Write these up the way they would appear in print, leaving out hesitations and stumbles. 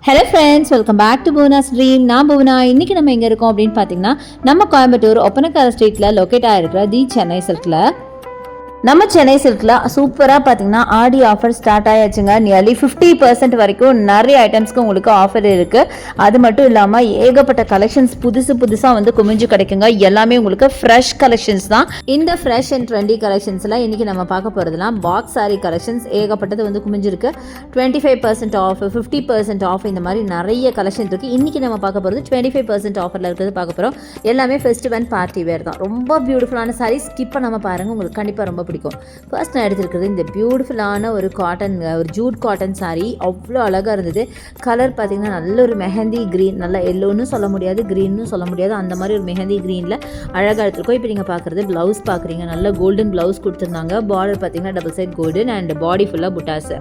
Hello friends, welcome back to Bhuvana's dream. நான் புவனா. இன்றைக்கி நம்ம எங்கே இருக்கோம் அப்படின்னு பார்த்தீங்கன்னா, நம்ம கோயம்புத்தூர் ஒப்பனக்கார ஸ்ட்ரீட்டில் லொக்கேட் ஆகிருக்கிற தி சென்னை சில்கில் நம்ம சென்னை சில்கில் சூப்பராக பார்த்தீங்கன்னா ஆடி ஆஃபர் ஸ்டார்ட் ஆயாச்சுங்க. நியர்லி 50% வரைக்கும் நிறைய ஐட்டம்ஸ்க்கு உங்களுக்கு ஆஃபர் இருக்குது. அது மட்டும் இல்லாமல் ஏகப்பட்ட கலெக்ஷன்ஸ் புதுசாக வந்து குமிஞ்சு கிடைக்குங்க. எல்லாமே உங்களுக்கு ஃப்ரெஷ் கலெக்ஷன்ஸ் தான். இந்த ஃப்ரெஷ் அண்ட் ட்ரெண்டி கலெக்ஷன்ஸில் இன்றைக்கி நம்ம பார்க்க போகிறதுலாம் பாக்ஸ் சாரி கலெக்ஷன்ஸ் ஏகப்பட்டது வந்து குமிஞ்சிருக்கு. 25% ஆஃப், 50% ஆஃப், இந்த மாதிரி நிறைய கலெக்ஷன் இருக்குது. இன்றைக்கி நம்ம பார்க்க போகிறது 25% ஆஃபரில் இருக்கிறது பார்க்க போகிறோம். எல்லாமே ஃபெஸ்டிவ் அண்ட் பார்ட்டி வேர் தான். ரொம்ப பியூட்டிஃபுல்லான சாரீ. ஸ்கிப் பண்ணாமல் பாருங்கள், உங்களுக்கு கண்டிப்பாக ரொம்ப பிடிக்கும். ஃபர்ஸ்ட் நான் எடுத்துருக்கிறது இந்த பியூட்டிஃபுல்லான ஒரு காட்டன், ஒரு ஜூட் காட்டன் சாரீ. அவ்வளோ அழகாக இருந்தது. கலர் பார்த்தீங்கன்னா நல்ல ஒரு மெஹந்தி க்ரீன், நல்லா எல்லோன்னு சொல்ல முடியாது, க்ரீன்னு சொல்ல முடியாது, அந்த மாதிரி ஒரு மெஹந்தி க்ரீனில் அழகாக எடுத்துருக்கோம். இப்போ நீங்கள் பார்க்குறது ப்ளவுஸ் பார்க்குறீங்க. நல்ல கோல்டன் ப்ளவுஸ் கொடுத்துருந்தாங்க. பார்டர் பார்த்தீங்கன்னா double side golden and body ஃபுல்லாக புட்டாஸ்.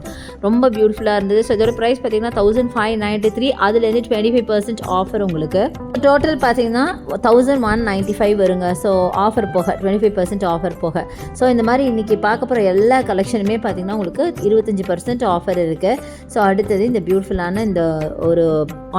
ரொம்ப பியூட்டிஃபுல்லாக இருந்தது. ஸோ இதோட ப்ரைஸ் பார்த்தீங்கன்னா 1593. அதுலேருந்து 25% ஆஃபர் உங்களுக்கு. டோட்டல் பார்த்தீங்கன்னா 1195 வருங்க. ஸோ ஆஃபர் போக 25% ஆஃபர் போக. ஸோ இந்த மாதிரி இன்றைக்கி பார்க்க போகிற எல்லா கலெக்ஷனுமே பார்த்திங்கன்னா உங்களுக்கு 25% ஆஃபர் இருக்குது. ஸோ அடுத்தது இந்த பியூட்டிஃபுல்லான இந்த ஒரு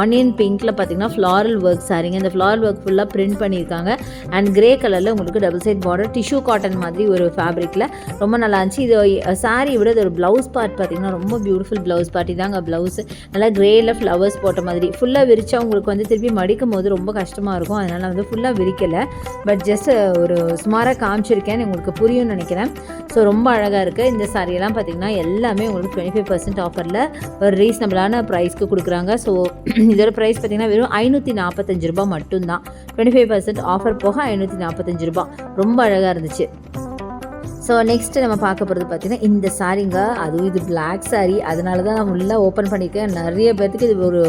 ஆனியன் பிங்க்கில் பார்த்திங்கன்னா ஃப்ளாரல் ஒர்க் சாரிங்க. இந்த ஃப்ளாரல் ஒர்க் ஃபுல்லாக பிரிண்ட் பண்ணியிருக்காங்க. அண்ட் கிரே கலரில் உங்களுக்கு double side border, tissue cotton மாதிரி ஒரு ஃபேப்ரிக்கில் ரொம்ப நல்லா இருந்துச்சு. இது சாரீ விட இது ஒரு ப்ளவுஸ் பார்ட் பார்த்திங்கன்னா ரொம்ப பியூட்டிஃபுல் ப்ளவுஸ் பார்ட்டி தாங்க. ப்ளவுஸ் நல்லா கிரேயில் ஃப்ளவர்ஸ் போட்ட மாதிரி ஃபுல்லாக விரிச்சா உங்களுக்கு வந்து திருப்பி மடிக்கும் போது ரொம்ப கஷ்டமாக இருக்கும். அதனால் வந்து ஃபுல்லாக விரிக்கலை, பட் ஜஸ்ட் ஒரு சுமாராக காமிச்சிருக்கேன், உங்களுக்கு புரியும்னு நினைக்கிறேன். ஸோ ரொம்ப அழகாக இருக்குது. இந்த சாரியெல்லாம் பார்த்திங்கன்னா எல்லாமே உங்களுக்கு 25% ஆஃபரில் ஒரு ரீசனபிளான ப்ரைஸ்க்கு கொடுக்குறாங்க. ஸோ இதோட ப்ரைஸ் பார்த்திங்கன்னா வெறும் 545 ரூபா மட்டும்தான். 25% ஆஃபர் போக 545 ரூபா. ரொம்ப அழகாக இருந்துச்சு. ஸோ நெக்ஸ்ட்டு நம்ம பார்க்க போகிறது பார்த்திங்கன்னா இந்த சாரீங்க. அதுவும் இது பிளாக் சாரீ. அதனால தான் நான் உள்ளே ஓப்பன் பண்ணியிருக்கேன். நிறைய பேர்த்துக்கு இது ஒரு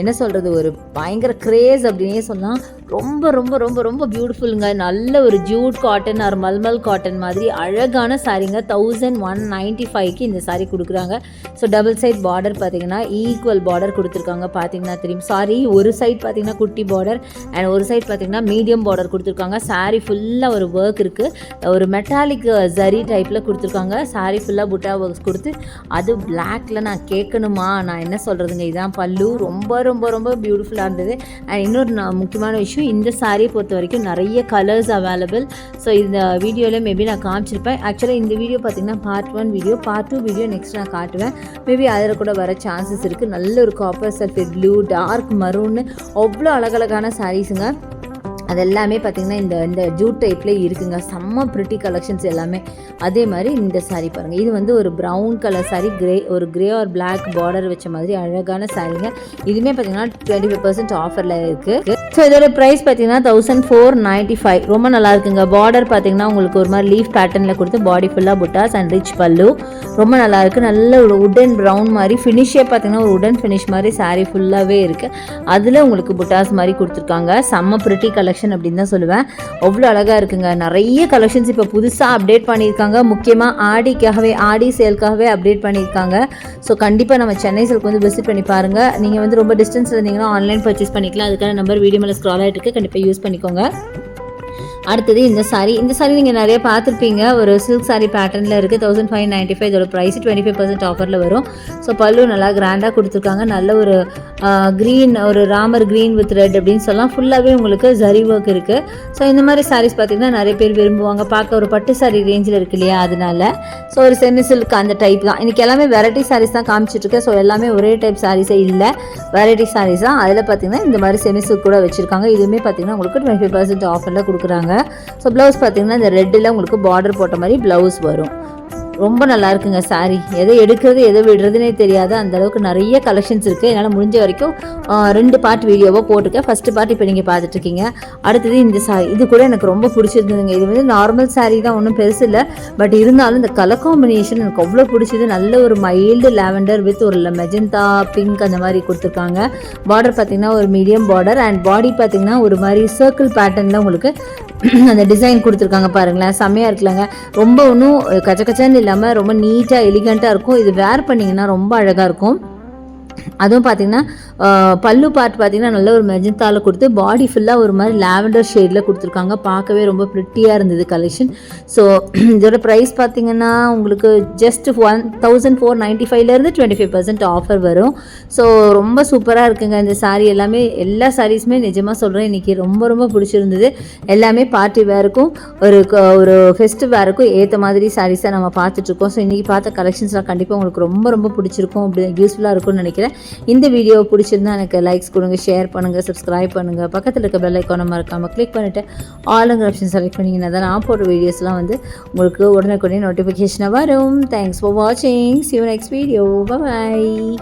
என்ன சொல்கிறது, ஒரு பயங்கர க்ரேஸ் அப்படின்னே சொல்லலாம். ரொம்ப ரொம்ப ரொம்ப ரொம்ப பியூட்டிஃபுல்லுங்க. நல்ல ஒரு jute cotton or mulmul cotton மாதிரி அழகான சாரீங்க. 1195க்கு இந்த சாரீ கொடுக்குறாங்க. ஸோ டபுள் சைட் பார்டர் பார்த்திங்கன்னா ஈக்குவல் பார்டர் கொடுத்துருக்காங்க. பார்த்திங்கன்னா தெரியும். சாரி ஒரு சைட் பார்த்திங்கன்னா குட்டி பார்டர் அண்ட் ஒரு சைட் பார்த்திங்கன்னா மீடியம் பார்டர் கொடுத்துருக்காங்க. சாரீ ஃபுல்லாக ஒரு ஒர்க் இருக்குது. ஒரு மெட்டாலிக் ஜரி டைப்பில் கொடுத்துருக்காங்க. சாரீ ஃபுல்லாக புட்டா ஒர்க்ஸ் கொடுத்து, அது பிளாக்ல நான் கேட்கணுமா, நான் என்ன சொல்கிறதுங்க, இதுதான் பல்லு. ரொம்ப ரொம்ப ரொம்ப பியூட்டிஃபுல்லாக இருந்தது. அண்ட் இன்னொரு முக்கியமான விஷயம், இந்த சாரியை பொறுத்த வரைக்கும் நிறைய கலர்ஸ் அவைலபிள். ஸோ இந்த வீடியோவில் மேபி நான் காமிச்சிருப்பேன். ஆக்சுவலாக இந்த வீடியோ பார்த்திங்கன்னா part 1 video, part 2 video next நான் காட்டுவேன். மேபி அதில் கூட வர சான்சஸ் இருக்குது. நல்ல ஒரு காப்பர் சல்ஃபேட் ப்ளூ, டார்க் மரூன்னு அவ்வளோ அழகழகான சாரீஸுங்க. அது எல்லாமே பார்த்திங்கன்னா இந்த ஜூட் டைப்பில் இருக்குங்க. செம்ம ப்ரிட்டி கலெக்ஷன்ஸ் எல்லாமே. அதே மாதிரி இந்த சாரீ பாருங்கள். இது வந்து ஒரு ப்ரௌன் கலர் சாரீ, ஒரு கிரே ஆர் பிளாக் பார்டர் வச்ச மாதிரி அழகான சாரீங்க. இதுவுமே பார்த்திங்கன்னா 25% ஆஃபரில் இருக்குது. ஸோ இதோட ப்ரைஸ் பார்த்திங்கன்னா 1495. ரொம்ப நல்லா இருக்குங்க. பார்டர் பார்த்திங்கன்னா உங்களுக்கு ஒரு மாதிரி லீஃப் பேட்டர்னில் கொடுத்து பாடி ஃபுல்லாக புட்டாஸ் அண்ட் ரிச் பல்லு. ரொம்ப நல்லாயிருக்கு. நல்ல ஒரு உடன் ப்ரௌன் மாதிரி ஃபினிஷே பார்த்திங்கன்னா ஒரு உடன் ஃபினிஷ் மாதிரி சாரீ ஃபுல்லாகவே இருக்குது. அதில் உங்களுக்கு புட்டாஸ் மாதிரி கொடுத்துருக்காங்க. செம்ம ப்ரிட்டி கலெக்ஷன் அப்படின்னு தான் சொல்லுவேன். அவ்வளோ அழகாக இருக்குங்க. நிறைய கலெக்ஷன்ஸ் இப்போ புதுசாக அப்டேட் பண்ணியிருக்காங்க. முக்கியமாக ஆடி சேல்காகவே அப்டேட் பண்ணியிருக்காங்க. ஸோ கண்டிப்பாக நம்ம சென்னை சில்க் வந்து விசிட் பண்ணி பாருங்கள். நீங்கள் வந்து ரொம்ப டிஸ்டன்ஸில் இருந்தீங்கன்னா ஆன்லைன் பர்ச்சேஸ் பண்ணிக்கலாம். அதுக்கான நம்பர் வீடியோ மேலே ஸ்க்ரால் ஆகிட்டு இருக்கு. கண்டிப்பாக யூஸ் பண்ணிக்கோங்க. அடுத்தது இந்த சாரீ நீங்கள் நிறைய பார்த்துருப்பீங்க. ஒரு சில்க் சாரீ பேட்டர்னில் இருக்குது. 1595. இதோட ப்ரைஸ் 25% ஆஃபரில் வரும். ஸோ பல்லு நல்லா கிராண்டாக கொடுத்துருக்காங்க. நல்ல ஒரு க்ரீன், ஒரு ராமர் க்ரீன் வித் ரெட் அப்படின்னு சொல்லலாம். ஃபுல்லாகவே உங்களுக்கு ஜரி ஒர்க் இருக்குது. ஸோ இந்த மாதிரி சாரீஸ் பார்த்திங்கன்னா நிறைய பேர் விரும்புவாங்க. பார்க்க ஒரு பட்டு சாரீ ரேஞ்சில் இருக்கு இல்லையா, அதனால. ஸோ ஒரு செமி சில்க் அந்த டைப் தான். இன்றைக்கி எல்லாமே வெரைட்டி சாரீஸ் தான் காமிச்சிட்ருக்கேன். ஸோ எல்லாமே ஒரே டைப் சாரீஸே இல்லை, வெரைட்டி சாரீஸ் தான். அதில் பார்த்திங்கன்னா இந்த மாதிரி செமி சில்க் கூட வச்சுருக்காங்க. இதுவுமே பார்த்திங்கன்னா உங்களுக்கு 25% ஆஃபரில் கொடுக்குறாங்க. ஸோ ப்ளவுஸ் பார்த்திங்கன்னா இந்த ரெட்டில் உங்களுக்கு பார்டர் போட்ட மாதிரி ப்ளவுஸ் வரும். ரொம்ப நல்லா இருக்குங்க சாரீ. எதை எடுக்கிறது எதை விடுறதுனே தெரியாது, அந்தளவுக்கு நிறைய கலெக்ஷன்ஸ் இருக்குது. என்னால் முடிஞ்ச வரைக்கும் 2 பார்ட் வீடியோவாக போட்டிருக்கேன். ஃபஸ்ட்டு பார்ட் இப்போ நீங்கள் பார்த்துட்ருக்கீங்க. அடுத்தது இந்த சாரீ. இது கூட எனக்கு ரொம்ப பிடிச்சிருந்ததுங்க. இது வந்து நார்மல் சாரீ தான், ஒன்றும் பெருசு இல்லை. பட் இருந்தாலும் இந்த கலர் காம்பினேஷன் எனக்கு அவ்வளோ பிடிச்சது. நல்ல ஒரு மைல்டு லாவெண்டர் வித் ஒரு மெஜந்தா பிங்க் அந்த மாதிரி கொடுத்துருக்காங்க. பார்டர் பார்த்திங்கன்னா ஒரு மீடியம் பார்டர் அண்ட் பாடி பார்த்திங்கன்னா ஒரு மாதிரி சர்க்கிள் பேட்டர்னில் உங்களுக்கு அந்த டிசைன் கொடுத்துருக்காங்க. பாருங்களேன், செம்மையாக இருக்குல்லங்க. ரொம்ப ஒன்றும் கச்சக்கச்சன்னு இல்லாமல் ரொம்ப நீட்டாக எலிகண்ட்டாக இருக்கும். இது வேர் பண்ணிங்கன்னா ரொம்ப அழகாக இருக்கும். அதுவும் பார்த்திங்கன்னா பல்லு பார்ட் பார்த்திங்கன்னா நல்ல ஒரு மெஜந்தாவில் கொடுத்து பாடி ஃபுல்லாக ஒரு மாதிரி லாவெண்டர் ஷேடில் கொடுத்துருக்காங்க. பார்க்கவே ரொம்ப ப்ரிட்டியாக இருந்தது கலெக்ஷன். ஸோ இதோட ப்ரைஸ் பார்த்திங்கன்னா உங்களுக்கு ஜஸ்ட் 1495லேருந்து 25% ஆஃபர் வரும். ஸோ ரொம்ப சூப்பராக இருக்குங்க இந்த சாரீ எல்லாமே. எல்லா சாரீஸுமே நிஜமாக சொல்கிறேன் இன்றைக்கி ரொம்ப ரொம்ப பிடிச்சிருந்தது. எல்லாமே பார்ட்டி வேருக்கும் ஒரு ஃபெஸ்டிவ் வேருக்கும் ஏற்ற மாதிரி சாரீஸாக நம்ம பார்த்துட்ருக்கோம். ஸோ இன்றைக்கி பார்த்த கலெக்ஷன்ஸ்லாம் கண்டிப்பாக உங்களுக்கு ரொம்ப ரொம்ப பிடிச்சிருக்கும், அப்படி யூஸ்ஃபுல்லாக இருக்கும்னு நினைக்கிறேன். இந்த வீடியோ பிடிச்சிருந்தா எனக்கு லைக்ஸ் கொடுங்க, ஷேர் பண்ணுங்கள், சப்ஸ்கிரைப் பண்ணுங்கள். பக்கத்தில் இருக்க பெல் ஐக்கானை மறக்காமல் கிளிக் பண்ணிவிட்டு ஆளுங்கிற ஆப்ஷன் செலக்ட் பண்ணிங்கன்னா தான் நான் போடுற வீடியோஸ்லாம் வந்து உங்களுக்கு உடனுக்குடனே நோட்டிஃபிகேஷனாக வரும். தேங்க்ஸ் ஃபார் வாட்சிங். See you next video. Bye bye.